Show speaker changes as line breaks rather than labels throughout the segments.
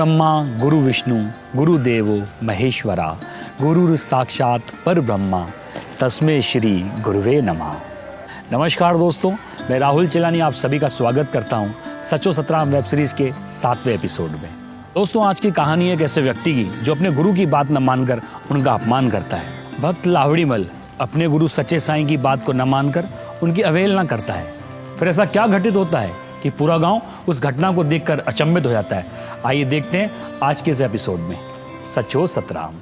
ब्रह्मा गुरु विष्णु गुरुदेवो महेश्वरा गुरुर साक्षात पर ब्रह्मा तस्मै श्री गुरुवे नमः। नमस्कार दोस्तों, मैं राहुल चिलानी आप सभी का स्वागत करता हूं सचो सतराम वेब सीरीज के 7वें एपिसोड में। दोस्तों, आज की कहानी एक ऐसे व्यक्ति की जो अपने गुरु की बात न मानकर उनका अपमान करता है। भक्त लावड़ीमल अपने गुरु सच्चे साईं की बात को न मानकर उनकी अवहेलना करता है। फिर ऐसा क्या घटित होता है कि पूरा गांव उस घटना को देखकर अचंभित हो जाता है। आइए देखते हैं आज के इस एपिसोड में सचो सतराम।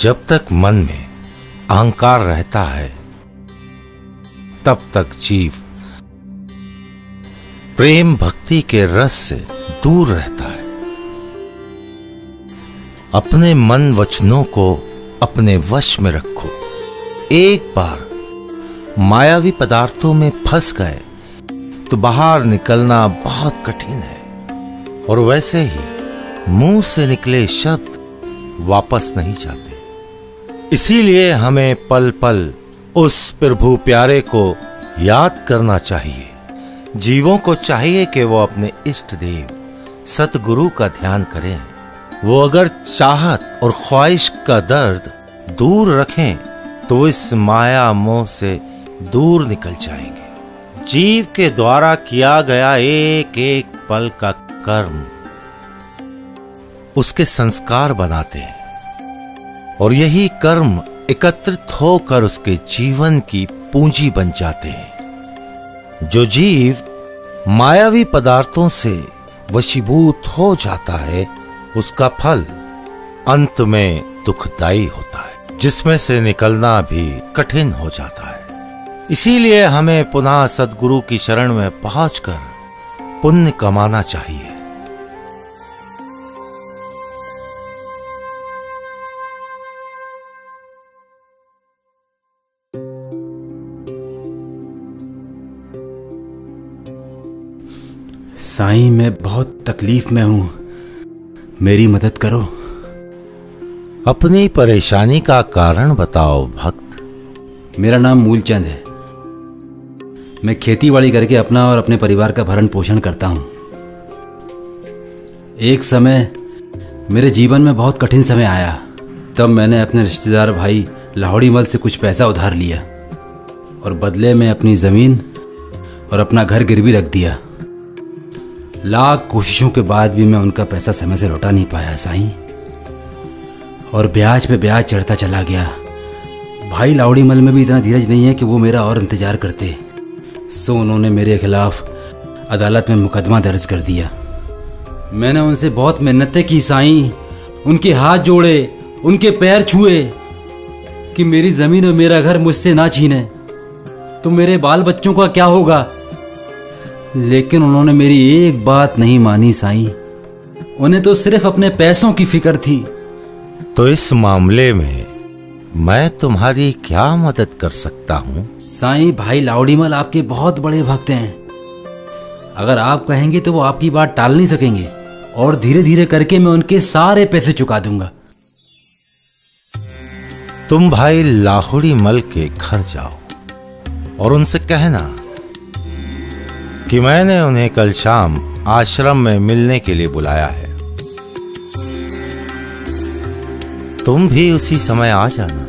जब तक मन में अहंकार रहता है तब तक जीव प्रेम भक्ति के रस से दूर रहता है। अपने मन वचनों को अपने वश में रखो। एक बार मायावी पदार्थों में फंस गए तो बाहर निकलना बहुत कठिन है, और वैसे ही मुंह से निकले शब्द वापस नहीं जाते। इसीलिए हमें पल पल उस प्रभु प्यारे को याद करना चाहिए। जीवों को चाहिए कि वो अपने इष्ट देव सतगुरु का ध्यान करें। वो अगर चाहत और ख्वाहिश का दर्द दूर रखें तो इस माया मोह से दूर निकल जाएंगे। जीव के द्वारा किया गया एक एक पल का कर्म उसके संस्कार बनाते हैं, और यही कर्म एकत्रित होकर उसके जीवन की पूंजी बन जाते हैं। जो जीव मायावी पदार्थों से वशीभूत हो जाता है उसका फल अंत में दुखदाई होता है, जिसमें से निकलना भी कठिन हो जाता है। इसीलिए हमें पुनः सद्गुरु की शरण में पहुंचकर पुण्य कमाना चाहिए।
साईं, मैं बहुत तकलीफ में हूं, मेरी मदद करो।
अपनी परेशानी का कारण बताओ भक्त।
मेरा नाम मूलचंद है। मैं खेतीबाड़ी करके अपना और अपने परिवार का भरण पोषण करता हूं। एक समय मेरे जीवन में बहुत कठिन समय आया। तब मैंने अपने रिश्तेदार भाई लावड़ीमल से कुछ पैसा उधार लिया और बदले में अपनी ज़मीन और अपना घर गिरवी रख दिया। लाख कोशिशों के बाद भी मैं उनका पैसा समय से लौटा नहीं पाया साईं, और ब्याज पे ब्याज चढ़ता चला गया। भाई लावड़ीमल में भी इतना धीरज नहीं है कि वो मेरा और इंतजार करते, सो उन्होंने मेरे खिलाफ अदालत में मुकदमा दर्ज कर दिया। मैंने उनसे बहुत मिन्नतें की साईं, उनके हाथ जोड़े, उनके पैर छुए कि मेरी ज़मीन और मेरा घर मुझसे ना छीने, तो मेरे बाल बच्चों का क्या होगा। लेकिन उन्होंने मेरी एक बात नहीं मानी साईं। उन्हें तो सिर्फ अपने पैसों की फिक्र थी।
तो इस मामले में मैं तुम्हारी क्या मदद कर सकता हूँ?
साईं, भाई लावड़ीमल आपके बहुत बड़े भक्त हैं। अगर आप कहेंगे तो वो आपकी बात टाल नहीं सकेंगे, और धीरे धीरे करके मैं उनके सारे पैसे चुका दूंगा।
तुम भाई लावड़ीमल के घर जाओ और उनसे कहना कि मैंने उन्हें कल शाम आश्रम में मिलने के लिए बुलाया है। तुम भी उसी समय आ जाना।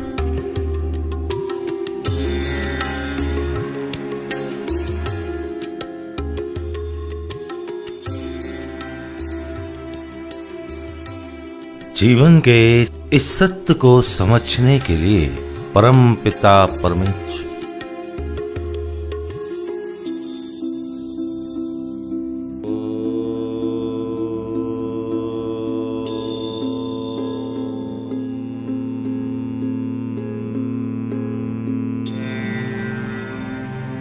जीवन के इस सत्य को समझने के लिए परम पिता परमेश्वर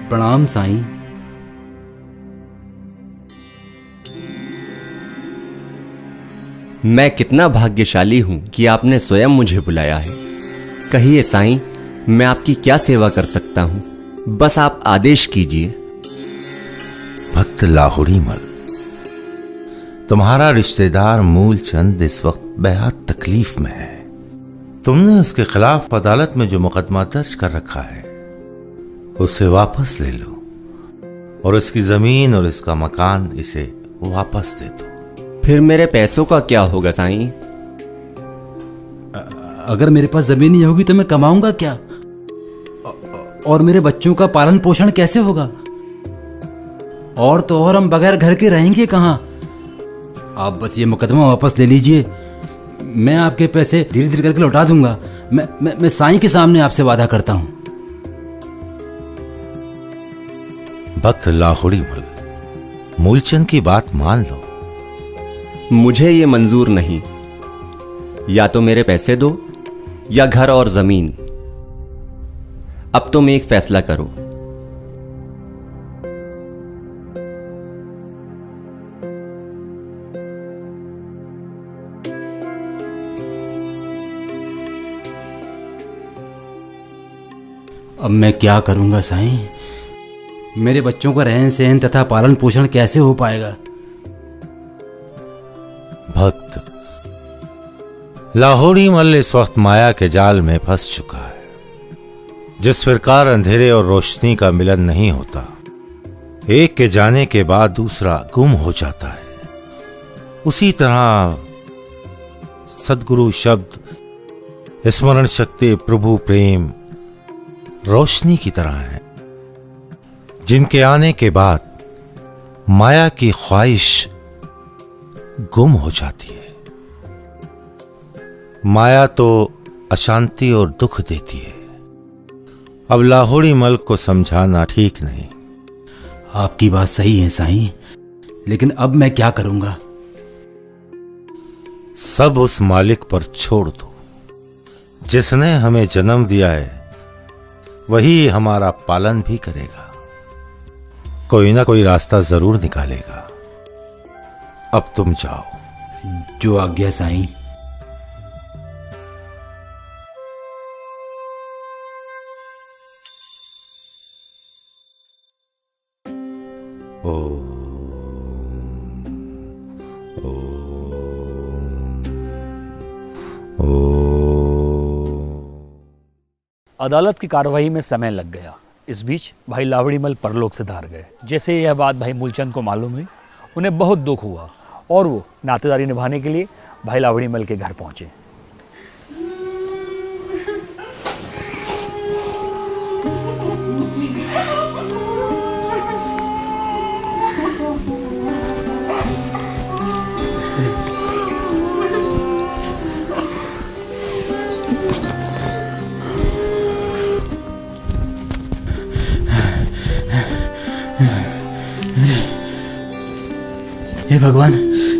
प्रणाम साईं।
मैं कितना भाग्यशाली हूं कि आपने स्वयं मुझे बुलाया है। कहिए साईं, मैं आपकी क्या सेवा कर सकता हूं? बस आप आदेश कीजिए।
भक्त लाहुड़ी मल, तुम्हारा रिश्तेदार मूलचंद इस वक्त बेहद तकलीफ में है। तुमने उसके खिलाफ अदालत में जो मुकदमा दर्ज कर रखा है उसे वापस ले लो और उसकी जमीन और इसका मकान इसे वापस दे दो।
फिर मेरे पैसों का क्या होगा साईं?
अगर मेरे पास जमीन नहीं होगी तो मैं कमाऊंगा क्या? और मेरे बच्चों का पालन पोषण कैसे होगा? और तो और हम बगैर घर के रहेंगे कहाँ? आप बस ये मुकदमा वापस ले लीजिए, मैं आपके पैसे धीरे धीरे करके लौटा दूंगा। मैं साईं के सामने आपसे वादा करता हूं।
भक्त लाहुड़ी मल, मूलचंद की बात मान लो।
मुझे ये मंजूर नहीं। या तो मेरे पैसे दो या घर और जमीन। अब तुम एक फैसला करो।
अब मैं क्या करूंगा साईं? मेरे बच्चों का रहन सहन तथा पालन पोषण कैसे हो पाएगा?
भक्त लाहुड़ी मल इस वक्त माया के जाल में फंस चुका है। जिस प्रकार अंधेरे और रोशनी का मिलन नहीं होता, एक के जाने के बाद दूसरा गुम हो जाता है, उसी तरह सद्गुरु शब्द, स्मरण शक्ति, प्रभु प्रेम रोशनी की तरह है, जिनके आने के बाद माया की ख्वाहिश गुम हो जाती है। माया तो अशांति और दुख देती है। अब लाहुड़ी मल को समझाना ठीक नहीं।
आपकी बात सही है साईं, लेकिन अब मैं क्या करूंगा?
सब उस मालिक पर छोड़ दो जिसने हमें जन्म दिया है। वही हमारा पालन भी करेगा, कोई ना कोई रास्ता जरूर निकालेगा। अब तुम जाओ।
जो आज्ञा साईं।
अदालत की कार्रवाई में समय लग गया। इस बीच भाई लावड़ी मल परलोक से धार गए। जैसे यह बात भाई मूलचंद को मालूम हुई, उन्हें बहुत दुख हुआ और वो नातेदारी निभाने के लिए भाई लावड़ी मल के घर पहुंचे।
हे भगवान,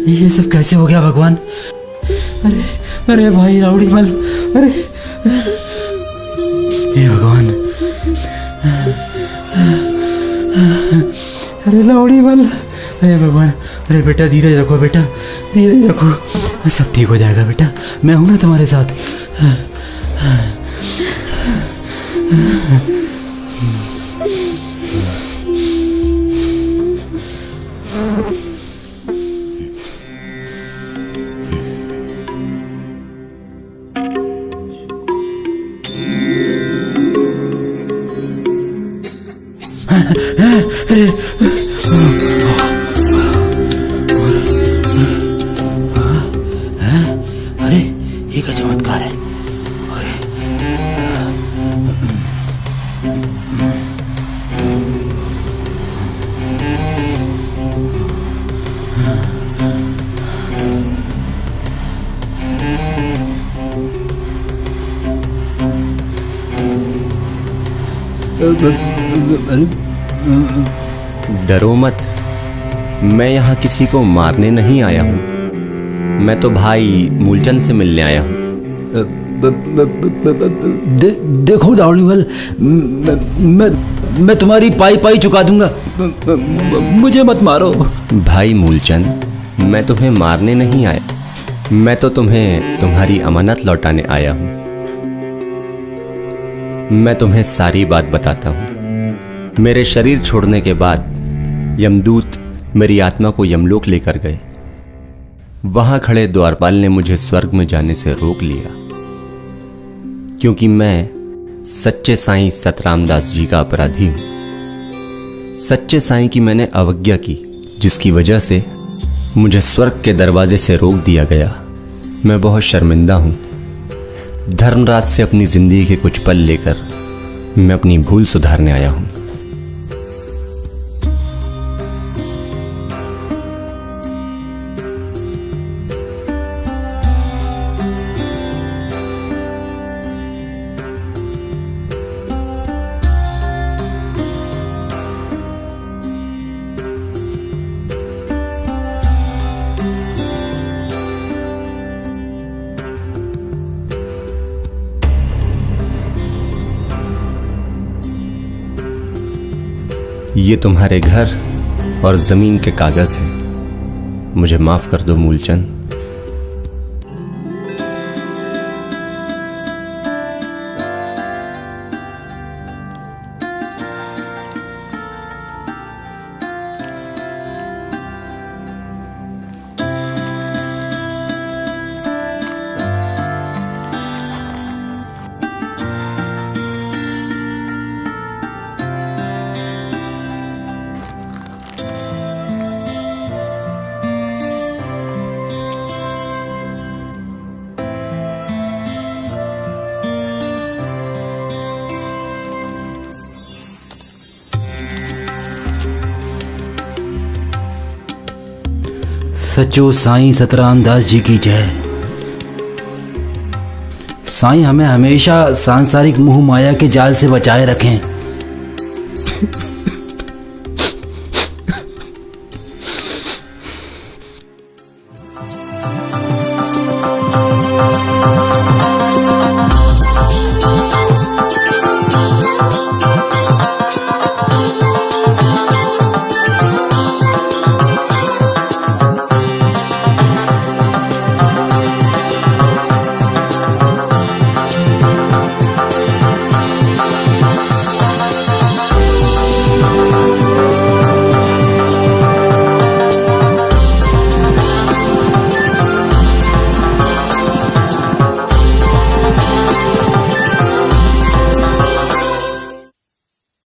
ये सब कैसे हो गया भगवान? अरे अरे भाई लावड़ी मल, अरे हे भगवान, अरे लावड़ी मल, अरे भगवान, अरे बेटा धीरज रखो, बेटा धीरज रखो, सब ठीक हो जाएगा बेटा, मैं हूं ना तुम्हारे साथ। चमत्कार है।
डरो मत, मैं यहाँ किसी को मारने नहीं आया हूँ। मैं तो भाई मूलचंद से मिलने आया हूँ।
देखो लाहौड़ीमल, मैं तुम्हारी पाई पाई चुका दूंगा, मुझे मत मारो।
भाई मूलचंद, मैं तुम्हें मारने नहीं आया, मैं तो तुम्हें तुम्हारी अमानत लौटाने आया हूँ। मैं तुम्हें सारी बात बताता हूँ। मेरे शरीर छोड़ने के बाद यमदूत मेरी आत्मा को यमलोक लेकर गए। वहां खड़े द्वारपाल ने मुझे स्वर्ग में जाने से रोक लिया, क्योंकि मैं सच्चे साईं सतरामदास जी का अपराधी हूं। सच्चे साईं की मैंने अवज्ञा की, जिसकी वजह से मुझे स्वर्ग के दरवाजे से रोक दिया गया। मैं बहुत शर्मिंदा हूं। धर्मराज से अपनी जिंदगी के कुछ पल लेकर मैं अपनी भूल सुधारने आया हूं। ये तुम्हारे घर और जमीन के कागज हैं। मुझे माफ कर दो मूलचंद।
सच्चो साईं सतरामदास जी की जय। साईं हमें हमेशा सांसारिक मोह माया के जाल से बचाए रखें।